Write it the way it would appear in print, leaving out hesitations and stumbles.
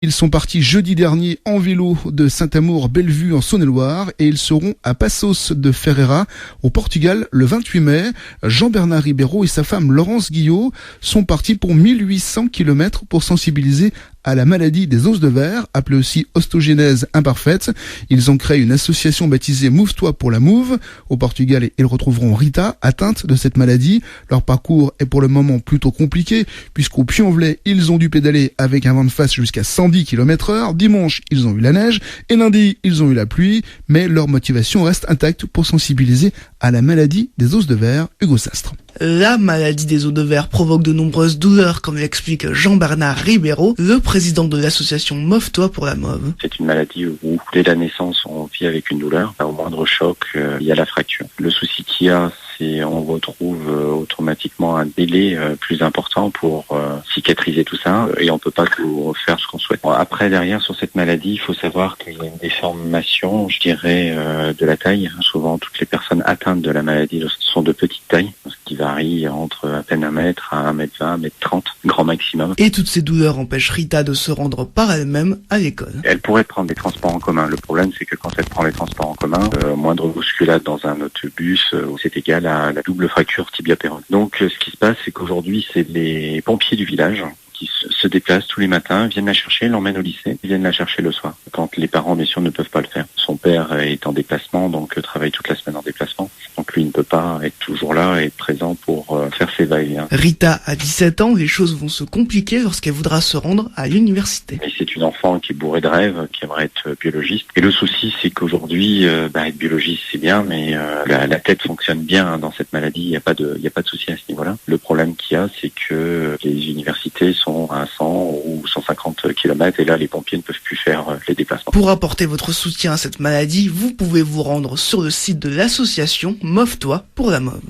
Ils sont partis jeudi dernier en vélo de Saint-Amour-Bellevue en Saône-et-Loire et ils seront à Passos de Ferreira au Portugal le 28 mai. Jean-Bernard Ribeiro et sa femme Laurence Guillot sont partis pour 1800 km pour sensibiliser à la maladie des os de verre, appelée aussi ostogénèse imparfaite. Ils ont créé une association baptisée Mouve-toi pour la Mouve. Au Portugal, ils retrouveront Rita, atteinte de cette maladie. Leur parcours est pour le moment plutôt compliqué, puisqu'au Puy-en-Velay, ils ont dû pédaler avec un vent de face jusqu'à 110 km/h. Dimanche, ils ont eu la neige. Et lundi, ils ont eu la pluie. Mais leur motivation reste intacte pour sensibiliser à la maladie des os de verre. Hugo Sastre. La maladie des os de verre provoque de nombreuses douleurs, comme l'explique Jean-Bernard Ribeiro, le président de l'association Mouve-toi pour la Mauve. C'est une maladie où, dès la naissance, on vit avec une douleur. Au moindre choc, il y a la fracture. Le souci qu'il y a, c'est on retrouve automatiquement un délai plus important pour cicatriser tout ça, et on peut pas tout refaire ce qu'on souhaite. Après, derrière, sur cette maladie, il faut savoir qu'il y a une déformation, je dirais, de la taille. Souvent, toutes les personnes atteintes de la maladie sont de petite taille, ce qui varie entre à peine 1 mètre à 1m20, 1m30, grand maximum. Et toutes ces douleurs empêchent Rita de se rendre par elle-même à l'école. Elle pourrait prendre des transports en commun. Le problème, c'est que quand elle prend les transports en commun, moindre bousculade dans un autobus, c'est égal à la double fracture tibia-péronne. Donc, ce qui se passe, c'est qu'aujourd'hui, c'est les pompiers du village qui se déplacent tous les matins, viennent la chercher, l'emmènent au lycée, viennent la chercher le soir, quand les parents, bien sûr, ne peuvent pas le faire. Son père est en déplacement, donc travaille toute la semaine en déplacement. Donc lui, il ne peut pas être toujours là et être présent pour faire ses va-et-vient. Rita a 17 ans, les choses vont se compliquer lorsqu'elle voudra se rendre à l'université. Et c'est une enfant qui est bourrée de rêves, qui aimerait être biologiste. Et le souci, c'est qu'aujourd'hui, être biologiste, c'est bien, mais la tête fonctionne bien dans cette maladie. Il n'y a pas de souci à ce niveau-là. Le problème qu'il y a, c'est que les universités sont à 100 ou 150 km et là, les pompiers ne peuvent plus faire les déplacements. Pour apporter votre soutien à cette maladie, vous pouvez vous rendre sur le site de l'association Mouve-toi pour la Mauve.